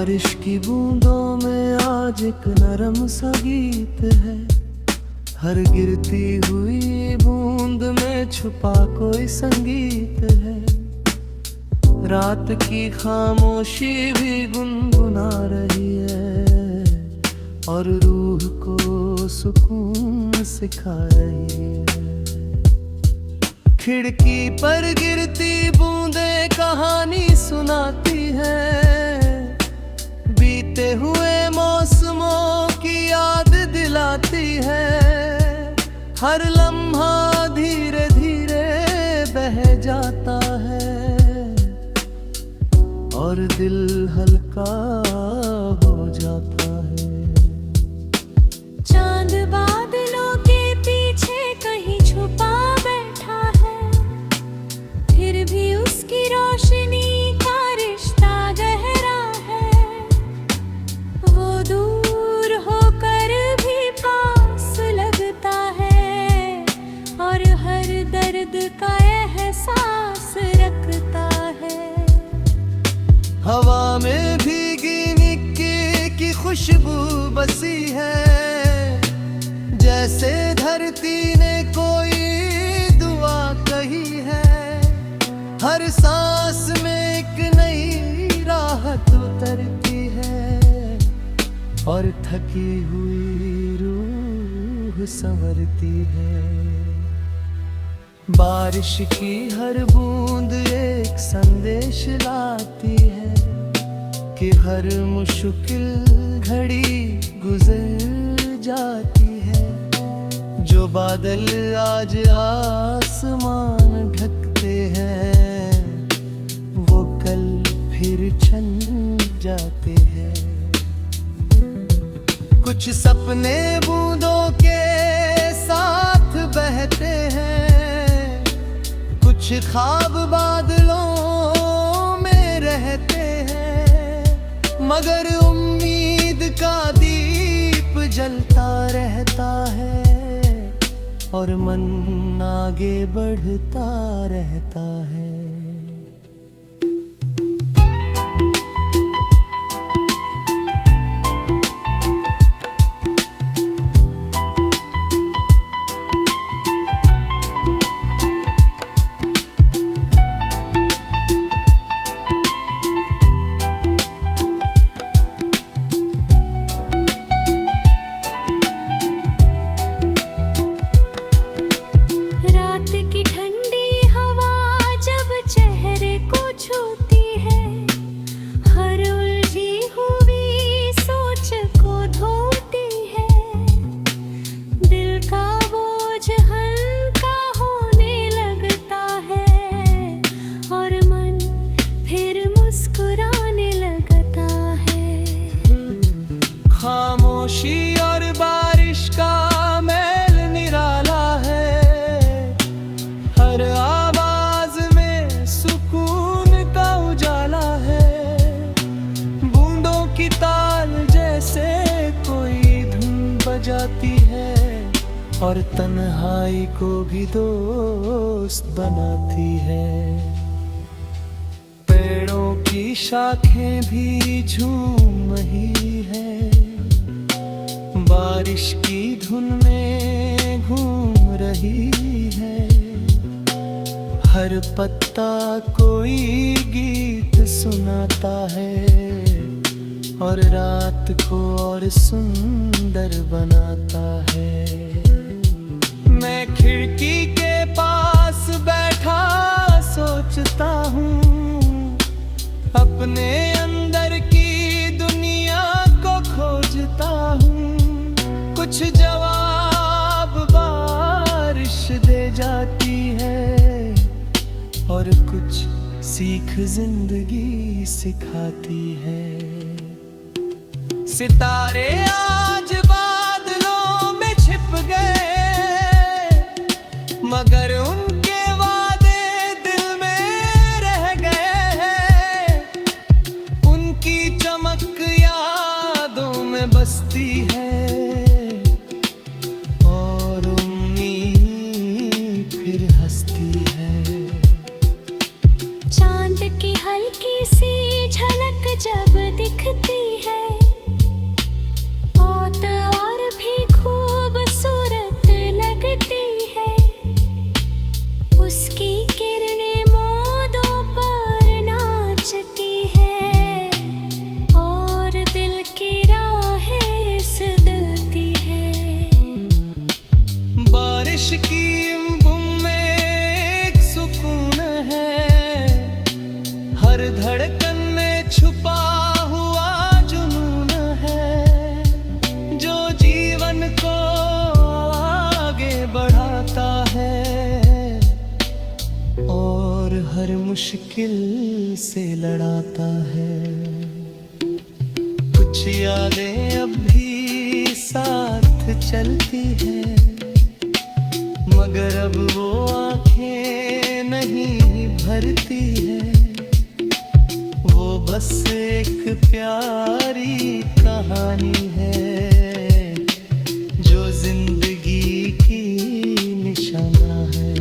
बारिश की बूंदों में आज एक नरम सा गीत है। हर गिरती हुई बूंद में छुपा कोई संगीत है। रात की खामोशी भी गुनगुना रही है और रूह को सुकून सिखा रही है। खिड़की पर गिरती बूंदें कहानी सुनाती हैं, बीते हुए मौसमों की याद दिलाती है। हर लम्हा धीरे धीरे बह जाता है और दिल हल्का हो जाता है। चांद बादलों के पीछे कहीं छुपा बैठा है, फिर भी उसकी रोशनी का रिश्ता गहरा है। वो दूर होकर भी पास लगता है और हर दर्द का एहसास रखता है। हवा में भीगी मिट्टी की खुशबू बसी है, जैसे धरती ने कोई दुआ कही है। हर सांस में एक नई राहत उतरती है और थकी हुई रूह संवरती है। बारिश की हर बूंद एक संदेश लाती है कि हर मुश्किल घड़ी गुजर जाती है। जो बादल आज आसमान ढकते हैं वो कल फिर छन जाते हैं। कुछ सपने बूंदों के साथ बहते हैं, कुछ ख्वाब बादलों में रहते हैं। मगर उम्मीद का दीप जलता रहता है और मन आगे बढ़ता रहता है। खामोशी और बारिश का मेल निराला है। हर आवाज में सुकून का उजाला है। बूंदों की ताल जैसे कोई धुन बजाती है और तन्हाई को भी दोस्त बनाती है। पेड़ों की शाखें भी झूम रही है, बारिश की धुन में घूम रही है। हर पत्ता कोई गीत सुनाता है और रात को और सुंदर बनाता है। मैं खिड़की के पास बैठा सोचता हूँ, अपने अंदर की दुनिया को खोजता हूँ। कुछ जवाब बारिश दे जाती है और कुछ सीख जिंदगी सिखाती है। सितारे आज बादलों में छिप गए, मगर उनके वादे दिल में रह गए हैं। उनकी चमक यादों में बसती है और उम्मीद फिर हंसती है। चांद की हल्की सी झलक जब दिखती की बुम में एक सुकून है, हर धड़कन में छुपा हुआ जुनून है, जो जीवन को आगे बढ़ाता है और हर मुश्किल से लड़ाता है। कुछ यादें अब भी साथ चलती है, मगर अब वो आंखें नहीं भरती है। वो बस एक प्यारी कहानी है, जो जिंदगी की निशाना है।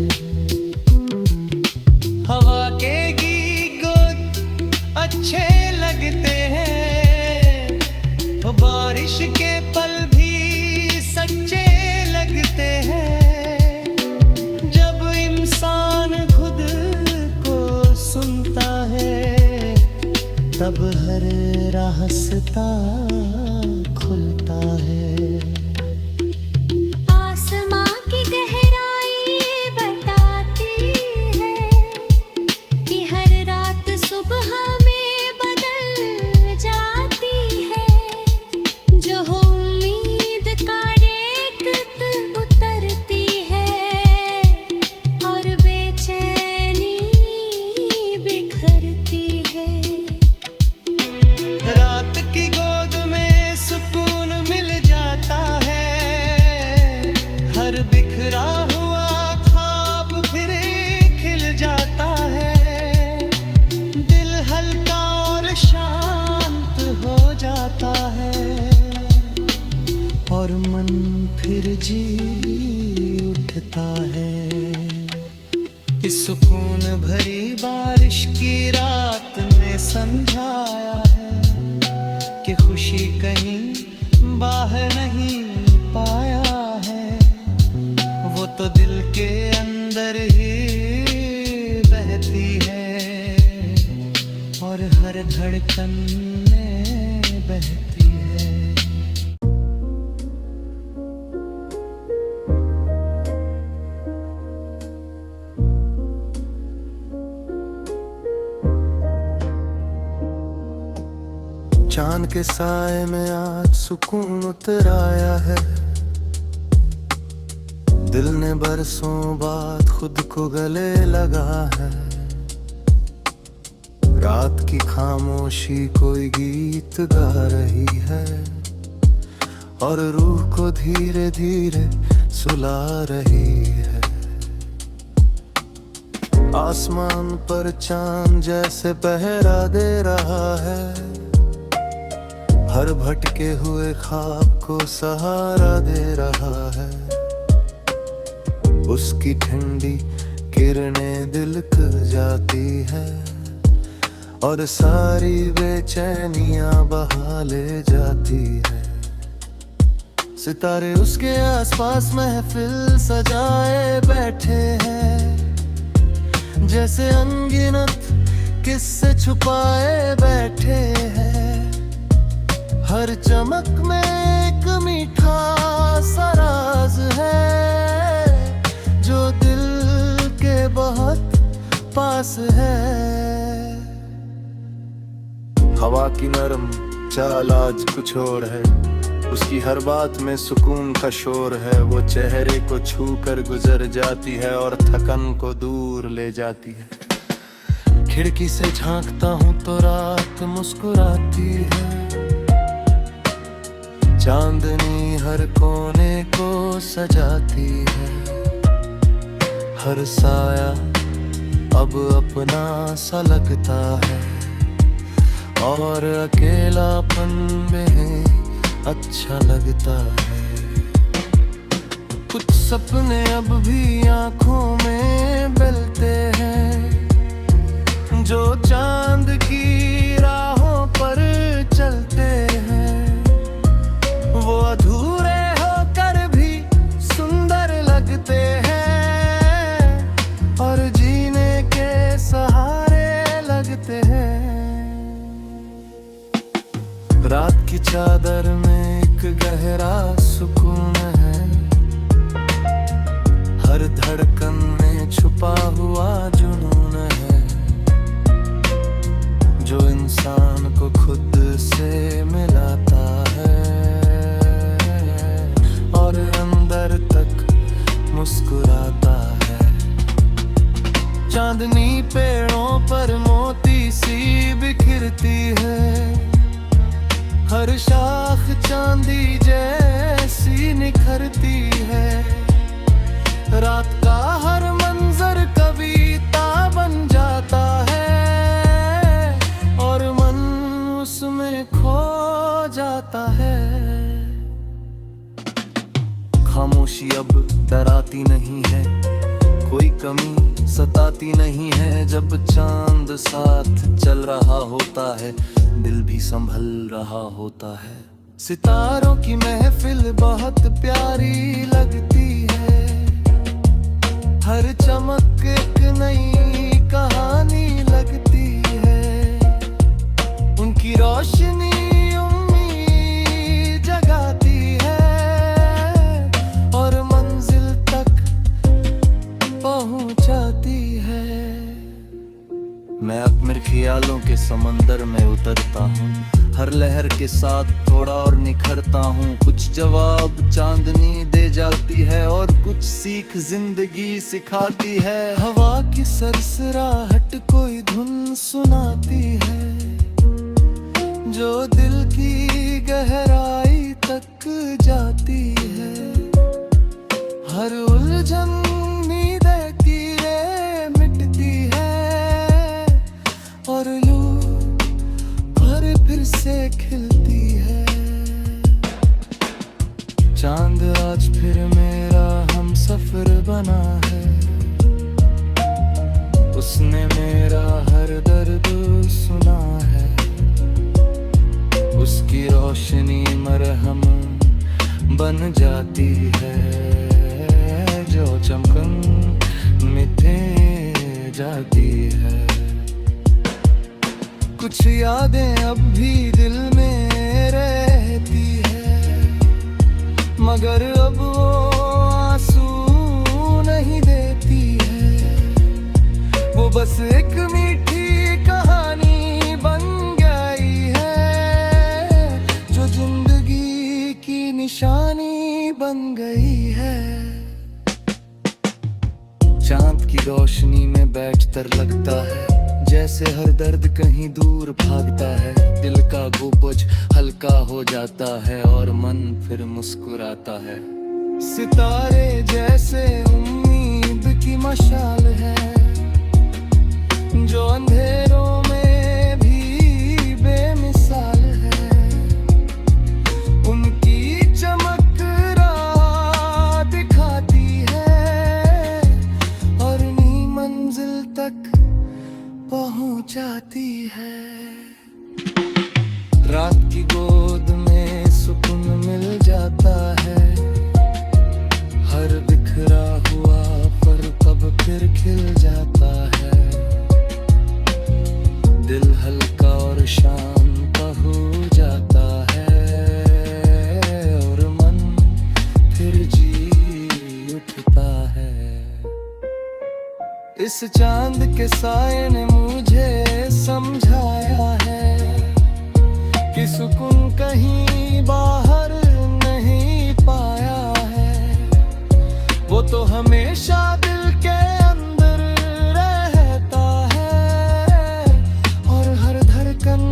हवा के गीत अच्छे लगते हैं, बारिश के पल भी सच्चे लगते हैं। जब इंसान खुद को सुनता है, तब हर रास्ता खुलता है। आसमां की गहराई बताती है कि हर रात सुबह में बदल जाती है। जो उम्मीद का रेत उतरती है और बेचैनी बिखरती है। रात की गोद में सुकून मिल जाता है, हर बिखरा हुआ ख्वाब फिर खिल जाता है। दिल हल्का और शांत हो जाता है और मन फिर जी उठता है। इस सुकून भरी बारिश की रात ने समझाया है कि खुशी कहीं बाहर नहीं पाया है, वो तो दिल के अंदर ही बहती है और हर धड़कन में बहती है। चांद के साए में आज सुकून उतर आया है, दिल ने बरसों बाद खुद को गले लगा है। रात की खामोशी कोई गीत गा रही है और रूह को धीरे धीरे सुला रही है। आसमान पर चांद जैसे पहरा दे रहा है, हर भटके हुए ख्वाब को सहारा दे रहा है। उसकी ठंडी किरणें दिल को जाती है और सारी बेचैनियां बहा ले जाती है। सितारे उसके आसपास महफिल सजाए बैठे हैं, जैसे अनगिनत किस्से छुपाए बैठे हैं। हर चमक में एक मीठा सा राज है, जो दिल के बहुत पास है। हवा की नरम चाल आज कुछ और है, उसकी हर बात में सुकून का शोर है। वो चेहरे को छू कर गुजर जाती है और थकन को दूर ले जाती है। खिड़की से झांकता हूँ तो रात मुस्कुराती है, चांदनी हर कोने को सजाती है। हर साया अब अपना सा लगता है और अकेलापन में अच्छा लगता है। कुछ सपने अब भी आंखों में बलते हैं, जो चांद की राहों पर चलते हैं। वो अधूरे होकर भी सुंदर लगते हैं और जीने के सहारे लगते हैं। रात की चादर में एक गहरा सुकून है, बिखरती है। रात का हर मंजर कविता बन जाता है और मन उसमें खो जाता है। खामोशी अब डराती नहीं है, कोई कमी सताती नहीं है। जब चांद साथ चल रहा होता है, दिल भी संभल रहा होता है। सितारों की महफिल बहुत प्यारी लगती है, हर चमक एक नई कहानी लगती है। उनकी रोशनी उम्मीद जगाती है और मंजिल तक पहुंचाती है। मैं अपने ख्यालों के समंदर में उतरता हूँ, हर लहर के साथ थोड़ा और निखरता हूँ। कुछ जवाब चांदनी दे जाती है और कुछ सीख जिंदगी सिखाती है। हवा की सरसराहट कोई धुन सुनाती है, जो दिल की गहराई तक जाती है। हर उलझन नींदें कीड़े मिटती है और यूं फिर से खिलती है। चांद आज फिर मेरा हम सफर बना है, उसने मेरा हर दर्द सुना है। उसकी रोशनी मरहम बन जाती है, जो चमकन मिटे जाती है। कुछ यादें अब भी दिल में रहती है, मगर अब वो आंसू नहीं देती है। वो बस एक मीठी कहानी बन गई है, जो जिंदगी की निशानी बन गई है। चांद की रोशनी में बैठकर लगता है जैसे हर दर्द कहीं दूर भागता है। दिल का बोझ हल्का हो जाता है और मन फिर मुस्कुराता है। सितारे जैसे उम्मीद की मशाल है, जो अंधेरों में भी बेमिसाल है। उनकी चमक राह दिखाती है और नई मंजिल तक पहुंचाती है। रात की गोद में सुकून मिल जाता है, हर बिखरा हुआ पर कब फिर खिल जाता है। दिल हल्का और शांत हो जाता है और मन फिर जी उठता है। इस चांद के साए ने मुझे समझाया है कि सुकून कहीं बाहर नहीं पाया है। वो तो हमेशा दिल के अंदर रहता है और हर धड़कन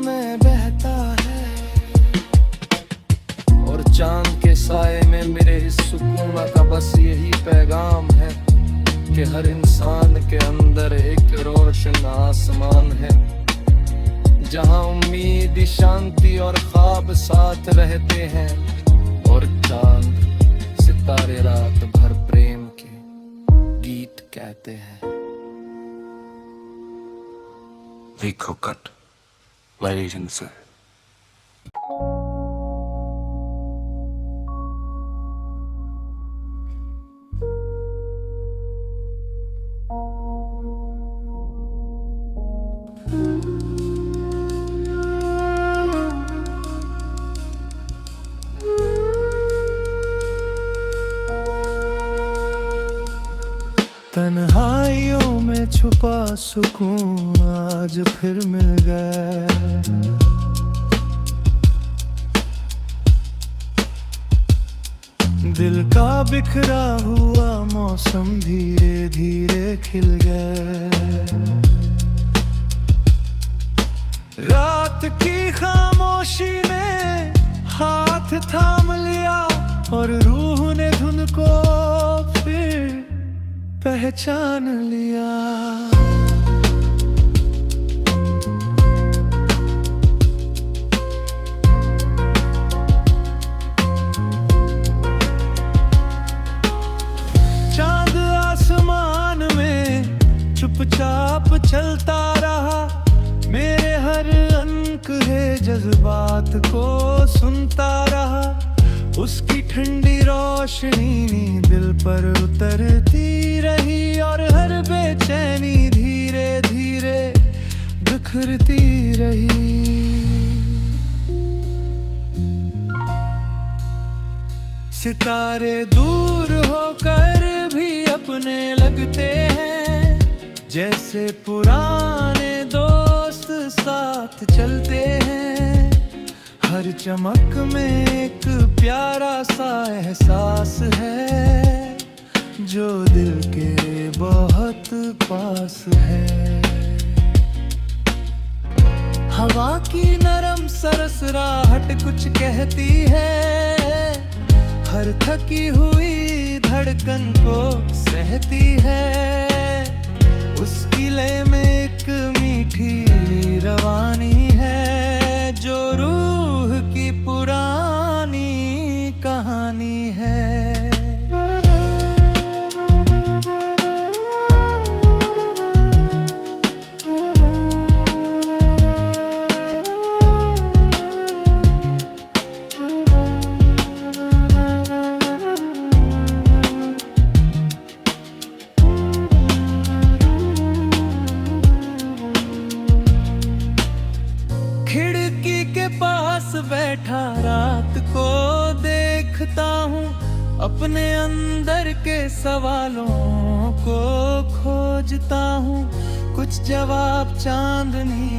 में बहता है। और चांद के साए में मेरे इस सुकून का बस यही पैगाम है कि हर इंसान के अंदर एक रोशन आसमान है, जहां उम्मीद, शांति और ख्वाब साथ रहते हैं। और चांद सितारे रात भर प्रेम के गीत कहते हैं। Rico Cut, ladies and gentlemen. तन्हाइयों में छुपा सुकून आज फिर मिल गया। दिल का बिखरा हुआ मौसम धीरे धीरे खिल गया। रात की खामोशी में हाथ थाम और रूह ने धुन को फिर पहचान लिया। चांद आसमान में चुपचाप चलता रहा, मेरे हर अनकहे जज्बात को सुनता रहा। उसकी ठंडी रोशनी दिल पर उतरती रही और हर बेचैनी धीरे धीरे बिखरती रही। सितारे दूर होकर भी अपने लगते हैं, जैसे पुराने दोस्त साथ चलते हैं। हर चमक में एक प्यारा सा एहसास है, जो दिल के बहुत पास है। हवा की नरम सरसराहट कुछ कहती है, हर थकी हुई धड़कन को सहती है। उसकी लय में एक मीठी रवानी है, जो रूह की पुरानी कहानी है। खिड़की के पास बैठा रात को देखता हूँ, अपने अंदर के सवालों को खोजता हूँ। कुछ जवाब चांदनी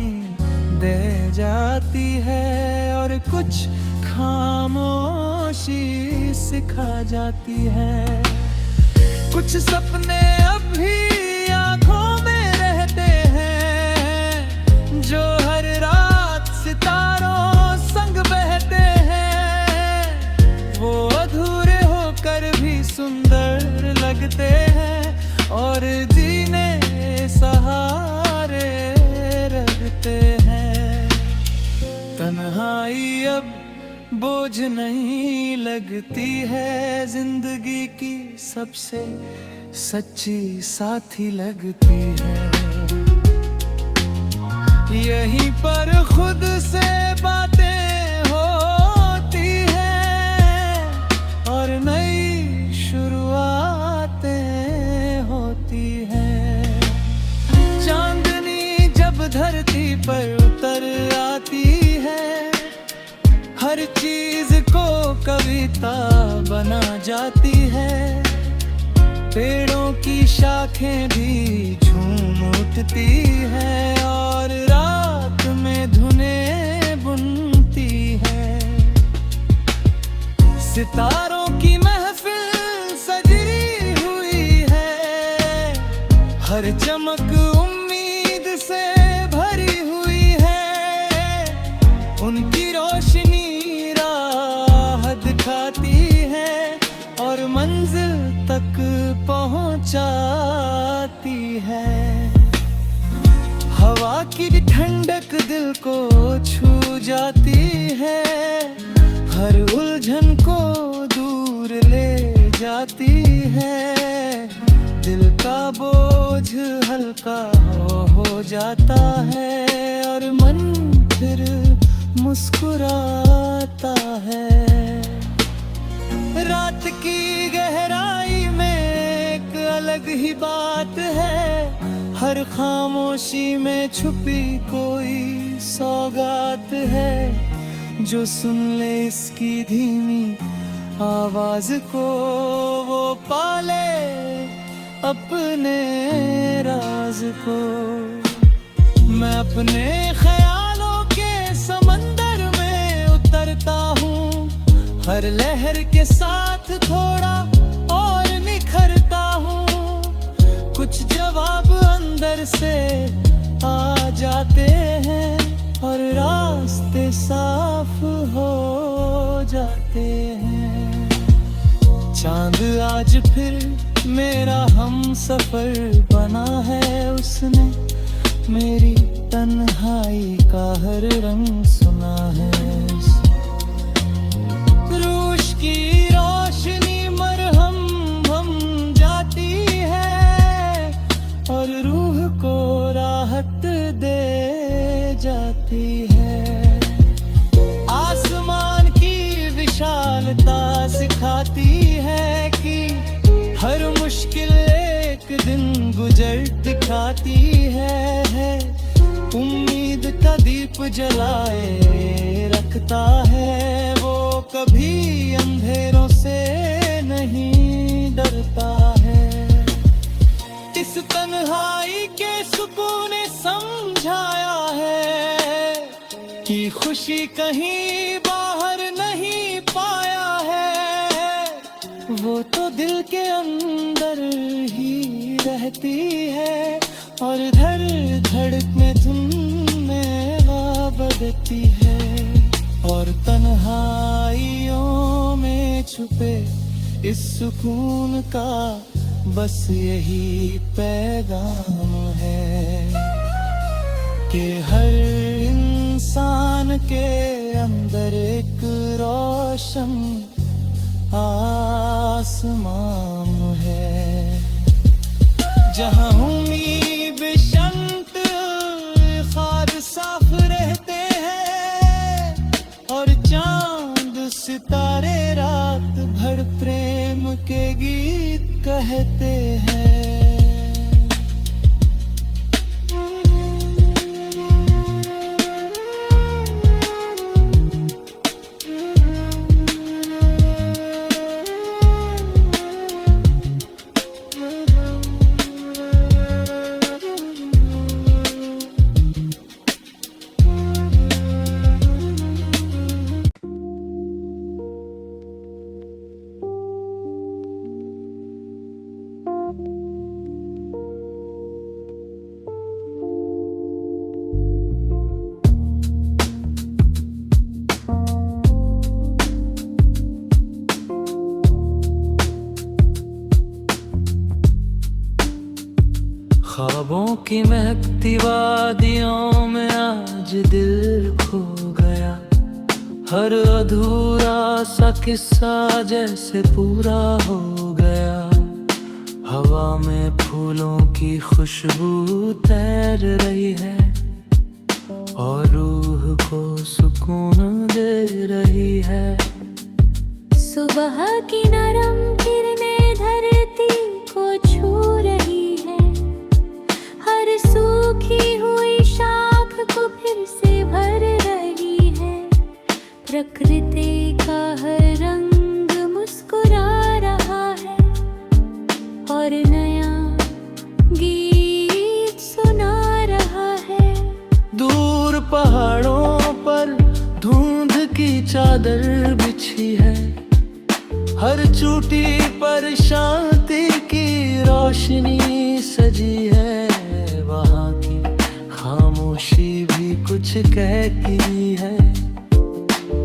दे जाती है और कुछ खामोशी सिखा जाती है। कुछ सपने अब भी आंखों में रहते हैं, जो हर रात सितारों संग बहते हैं। वो अधूरे होकर भी सुंदर लगते हैं और जीने सहारे रखते हैं। तन्हाई अब बोझ नहीं लगती है, जिंदगी की सबसे सच्ची साथी लगती है। यहीं पर खुद से बातें होती हैं और नई शुरुआतें होती हैं। चांदनी जब धरती पर उतर आती है, हर चीज को कविता बना जाती है। पेड़ों की शाखें भी झूम उठती है और रात में धुनें बुनती है। सितारों की महफिल सजी हुई है, हर चमक उम्मीद से भरी हुई है। उनकी रोशनी राह दिखाती है और मंजिल तक पहुंचाती है। हवा की ठंडक दिल को छू जाती है, हर उलझन को दूर ले जाती है। दिल का बोझ हल्का हो जाता है और मन फिर मुस्कुराता है। रात की गहराई में एक अलग ही बात है, हर खामोशी में छुपी कोई सौगात है। जो सुन ले इसकी धीमी आवाज को, वो पाले अपने राज को। मैं अपने ख्यालों के समंदर में उतरता हूँ, हर लहर के साथ थोड़ा और निखरता हूँ। कुछ जवाब अंदर से आ जाते हैं और रास्ते साफ हो जाते हैं। चांद आज फिर मेरा हम सफर बना है, उसने मेरी तन्हाई का हर रंग सुना है। रूश की रोशनी मरहम बन जाती है और रूह को राहत दे जाती है। आसमान की विशालता सिखाती है कि हर मुश्किल एक दिन गुजर दिखाती है। उम्मीद का दीप जलाए रखता है, वो कभी अंधेरों से नहीं डरता है। इस तन्हाई के सुकून ने समझाया है कि खुशी कहीं बाहर नहीं पाया है, वो तो दिल के अंदर ही रहती है और धड़ धड़क में धुन में बदती है। और तन्हाइयों में छुपे इस सुकून का बस यही पैगाम है कि हर इंसान के अंदर एक रोशन आसमान है, जहाँ उम्मीद शंत ख्वाब साफ रहते हैं और चांद सितारे रात भर प्रेम के गीत कहते हैं। ख्वाबों की महकती वादियों में आज दिल खो गया, हर अधूरा सा किस्सा जैसे पूरा हो गया। हवा में फूलों की खुशबू तैर रही है और रूह को सुकून दे रही है। सुबह की नरम किरणें धरती को छू रही है, हर सूखी हुई शाख को फिर से भर रही है। प्रकृति का हर रंग मुस्कुरा रहा है और नया गीत सुना रहा है। दूर पहाड़ों पर धुंध की चादर बिछी है, हर चोटी पर शांति की रोशनी सजी है। वहाँ की खामोशी भी कुछ कहती है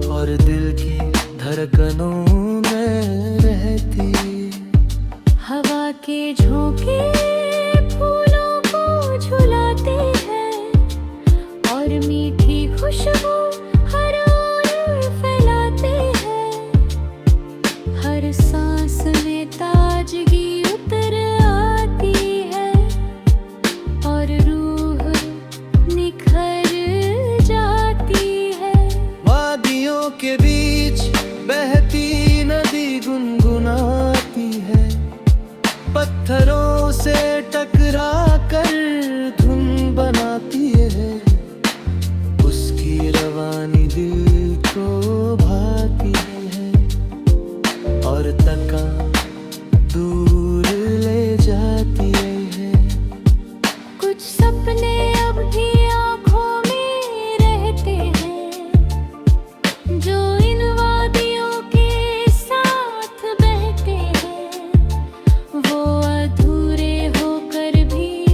और दिल की धड़कनों में रहती। हवा के झोंके फूलों को झुलाते हैं और मीठी खुशबू हर ओर फैलाते हैं। हर सांस में ताजगी उतर आती है और रूह निखर जाती है। वादियों के बीच बहती नदी गुनगुनाती है, पत्थरों से टकरा कर धुन बनाती है। उसकी रवानी दिल को भाती है और तका दूर ले जाती है। कुछ सपने अब भी आँखों में रहते हैं, जो इन वादियों के साथ बहते हैं। वो अधूरे होकर भी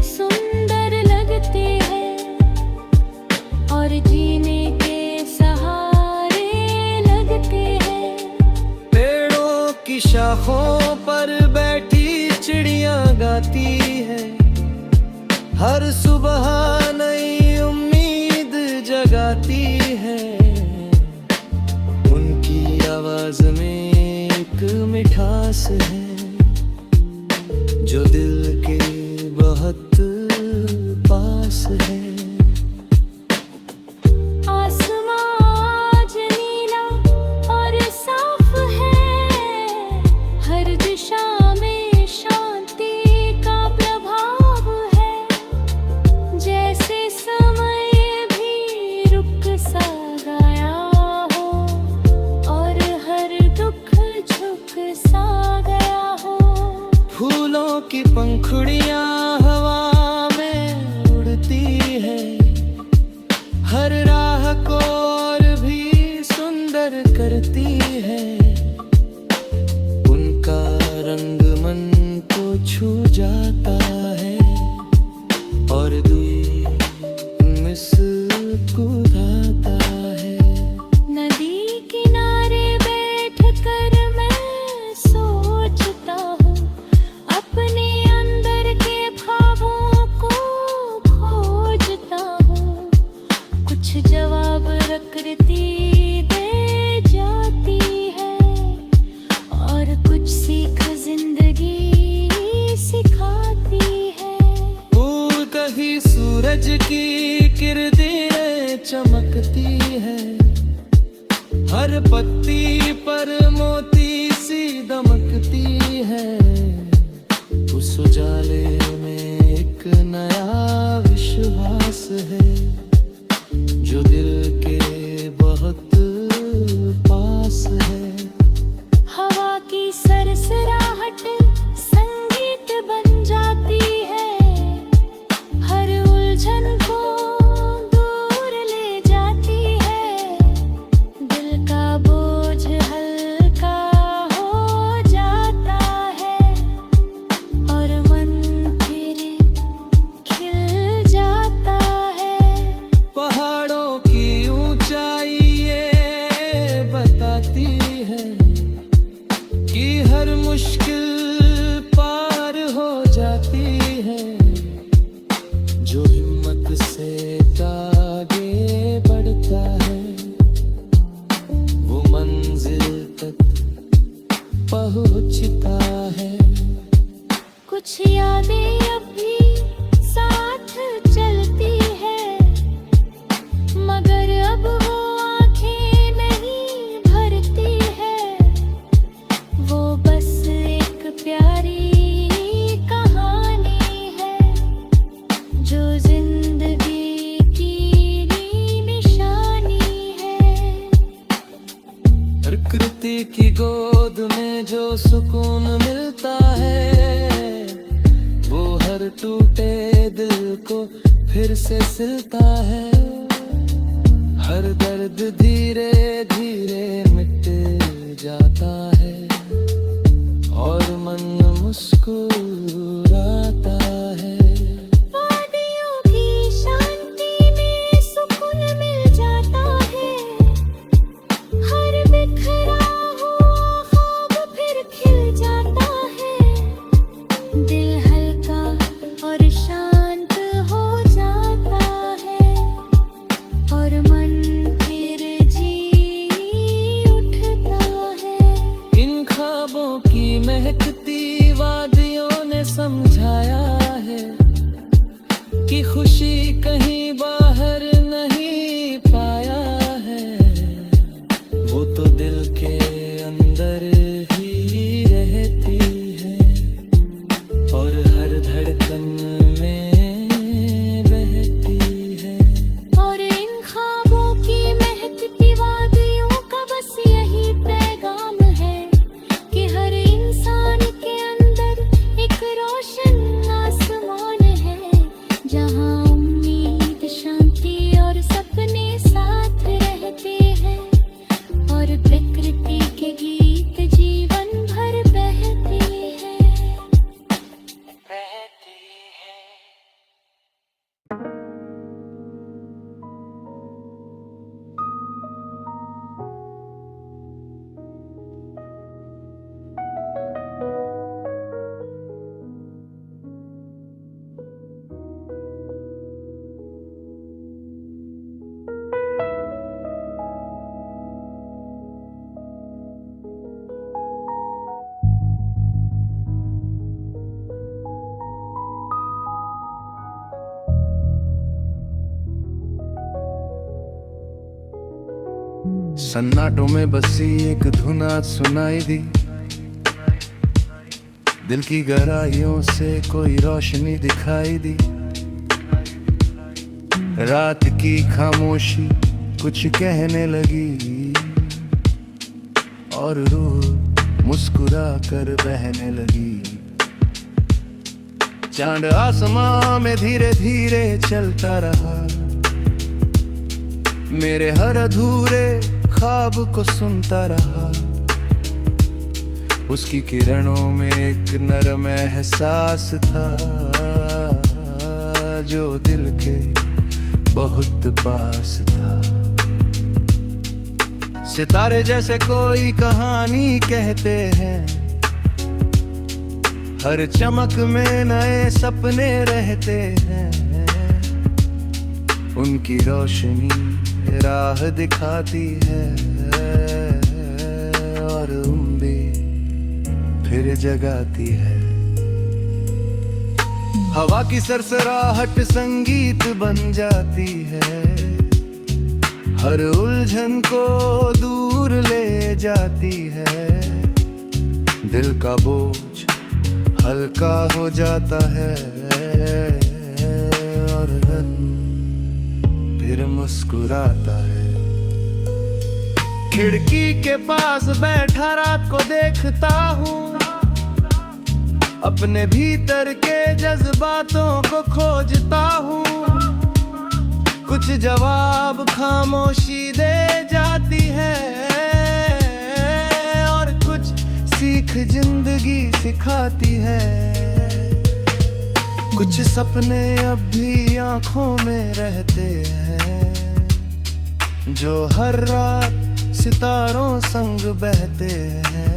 की शाखों पर बैठी चिड़िया गाती है, हर सुबह नई उम्मीद जगाती है। उनकी आवाज में एक मिठास है जो दिल के बहुत पास है। आसमां आज नीला और साफ है, हर दिशा में शांति का प्रभाव है। जैसे समय भी रुक सा गया हो और हर दुख झुक सा गया हो। फूलों की पंखुड़ियां हवा में उड़ती है, हर राह को और भी सुंदर करती है। उनका रंग मन को छू जाता है और दिल मुस्कुराता है। नदी किनारे बैठकर मैं सोचता हूँ, अपने अंदर के ख्वाबों को खोजता हूँ। कुछ जवाब प्रकृति दे जाती है और कुछ सीख जिंदगी सिखाती है। फूल कहीं सूरज की किरणें चमकती है, हर पत्ती पर मोती सी दमकती है। उस उजाले में एक नया विश्वास है जो दिल के बहुत पास है। हवा की सरसराहट संगीत बन जाती है, हर उलझन को दूर ले जाती है। दिल का बोझ हल्का हो जाता है और मन फिर खिल जाता है। पहाड़ों की ऊंचाई ये बताती है कि हर मुश्किल पार हो जाती है। जो हिम्मत से आगे बढ़ता है वो मंजिल तक पहुंचता है। कुछ यादें अब भी साथ चलती है, मगर अब वो आंखें नहीं भरती है। वो बस एक प्यारी कहानी है जो जिंदगी की निशानी है। प्रकृति की गोद में जो सुकून मिलता है वो हर टूटे दिल को फिर से सिलता है। हर दर्द धीरे धीरे मिट जाता है और मन मुस्कुराता है। वादियों की शांति में सुकून मिल जाता है, हर बिखरा हुआ ख्वाब फिर खिल जाता है। दिल हल्का और शांत हो जाता है और मन फिर जी उठता है। इन ख्वाबों की महकती वादियों ने समझाया है कि खुशी कहीं बाहर नहीं पाया है। वो तो दिल के अंदर ही रहती है और हर धड़कन में बहती है। और इन ख्वाबों की महकती वादियों का बस यही पैगाम है कि हर इंसान के अंदर एक रोशन आसमान है, जहाँ उम्मीद, शांति और सपने साथ रहते हैं और प्रकृति सन्नाटों में बसी एक धुन आज सुनाई दी, दिल की गहराइयों से कोई रोशनी दिखाई दी। रात की खामोशी कुछ कहने लगी और रूह मुस्कुरा कर बहने लगी। चांद आसमां में धीरे धीरे चलता रहा, मेरे हर अधूरे ख्वाब को सुनता रहा। उसकी किरणों में एक नरम एहसास था जो दिल के बहुत पास था। सितारे जैसे कोई कहानी कहते हैं, हर चमक में नए सपने रहते हैं। उनकी रोशनी राह दिखाती है और उम्मीद फिर जगाती है। हवा की सरसराहट संगीत बन जाती है, हर उलझन को दूर ले जाती है। दिल का बोझ हल्का हो जाता है और मन फिर मुस्कुराता है। खिड़की के पास बैठा रात को देखता हूँ, अपने भीतर के जज्बातों को खोजता हूँ। कुछ जवाब खामोशी दे जाती है और कुछ सीख जिंदगी सिखाती है। कुछ सपने अब भी आंखों में रहते हैं, जो हर रात सितारों संग बहते हैं।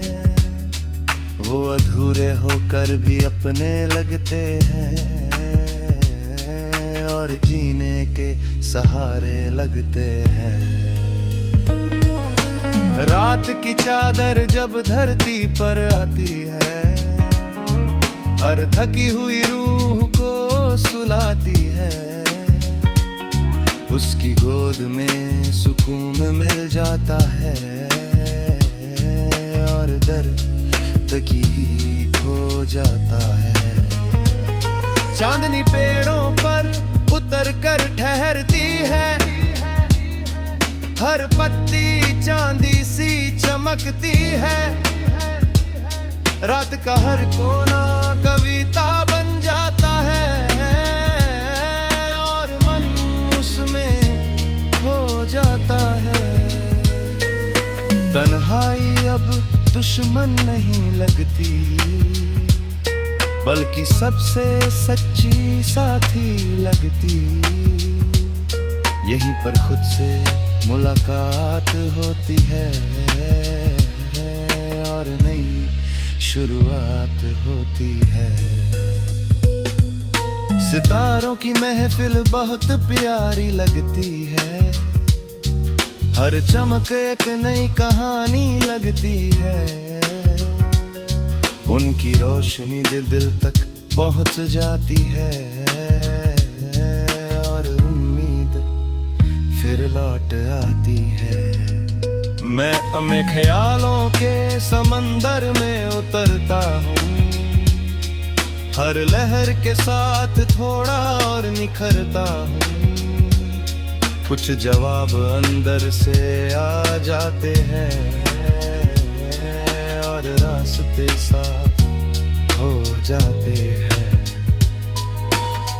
वो अधूरे होकर भी अपने लगते हैं और जीने के सहारे लगते हैं। रात की चादर जब धरती पर आती है, हर थकी हुई रूह को सुलाती है। उसकी गोद में सुकून मिल जाता है और दर्द की खो जाता है। चांदनी पेड़ों पर उतर कर ठहरती है, हर पत्ती चांदी सी चमकती है। रात का हर कोना कविता बन जाता है और मन उसमें खो जाता है। तन्हाई अब दुश्मन नहीं लगती, बल्कि सबसे सच्ची साथी लगती। यहीं पर खुद से मुलाकात होती है और नई शुरुआत होती है। सितारों की महफिल बहुत प्यारी लगती है, हर चमक एक नई कहानी लगती है। उनकी रोशनी दिल तक पहुंच जाती है और उम्मीद फिर लौट आती है। मैं अपने ख्यालों के समंदर में उतरता हूँ, हर लहर के साथ थोड़ा और निखरता हूँ। कुछ जवाब अंदर से आ जाते हैं और रास्ते साफ हो जाते हैं।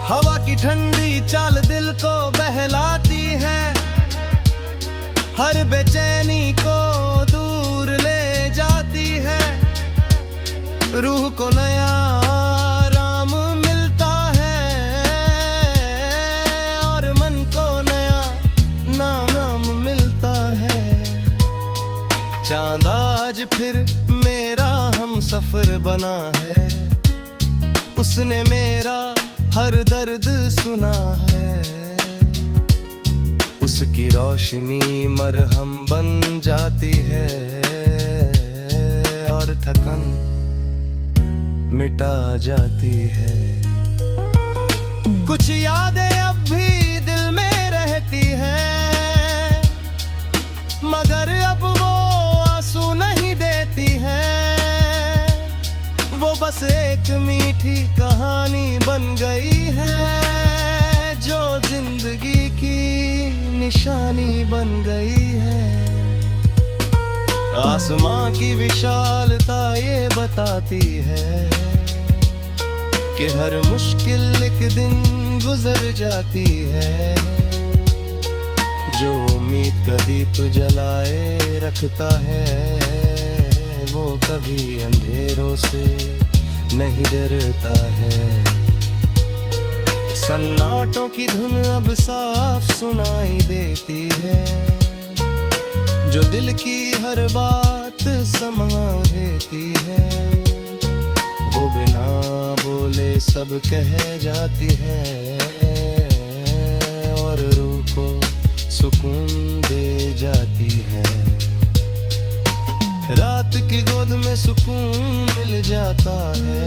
हवा की ठंडी चाल दिल को बहलाती है, हर बेचैनी को दूर ले जाती है। रूह को नया आराम मिलता है और मन को नया नाम मिलता है। चांद आज फिर मेरा हम सफर बना है, उसने मेरा हर दर्द सुना है। उसकी रोशनी मरहम बन जाती है और थकन मिटा जाती है। कुछ यादें अब भी दिल में रहती हैं, मगर अब वो आंसू नहीं देती है, वो बस एक मीठी कहानी बन गई है, जो जिंदगी की निशानी बन गई है। आसमां की विशालता ये बताती है कि हर मुश्किल एक दिन गुजर जाती है। जो उम्मीद का दीप जलाए रखता है, वो कभी अंधेरों से नहीं डरता है। सन्नाटों की धुन अब साफ सुनाई देती है, जो दिल की हर बात समा देती है। वो बिना बोले सब कह जाती है और रूह को सुकून दे जाती है। रात की गोद में सुकून मिल जाता है,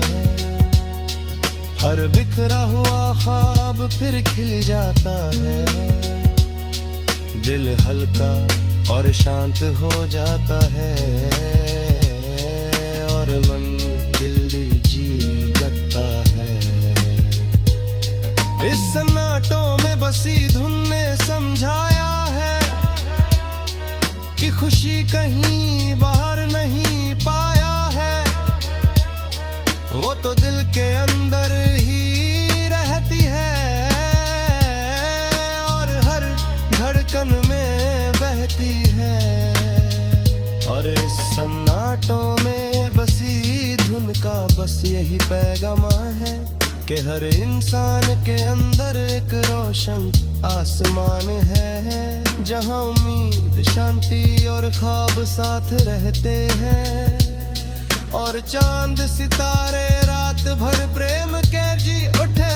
हर बिखरा हुआ ख्वाब फिर खिल जाता है। दिल हल्का और शांत हो जाता है और मन दिल जी लगता है। इस सन्नाटों में बसी धुन ने समझाया है कि खुशी कहीं बाहर नहीं पाया है, वो तो दिल के अंदर ही रहती है और हर धड़कन में बहती है। और इस सन्नाटों में बसी धुन का बस यही पैगाम है कि हर इंसान के अंदर एक रोशन आसमान है, जहां उम्मीद, शांति और ख्वाब साथ रहते हैं। और चांद सितारे रात भर प्रेम के जी उठे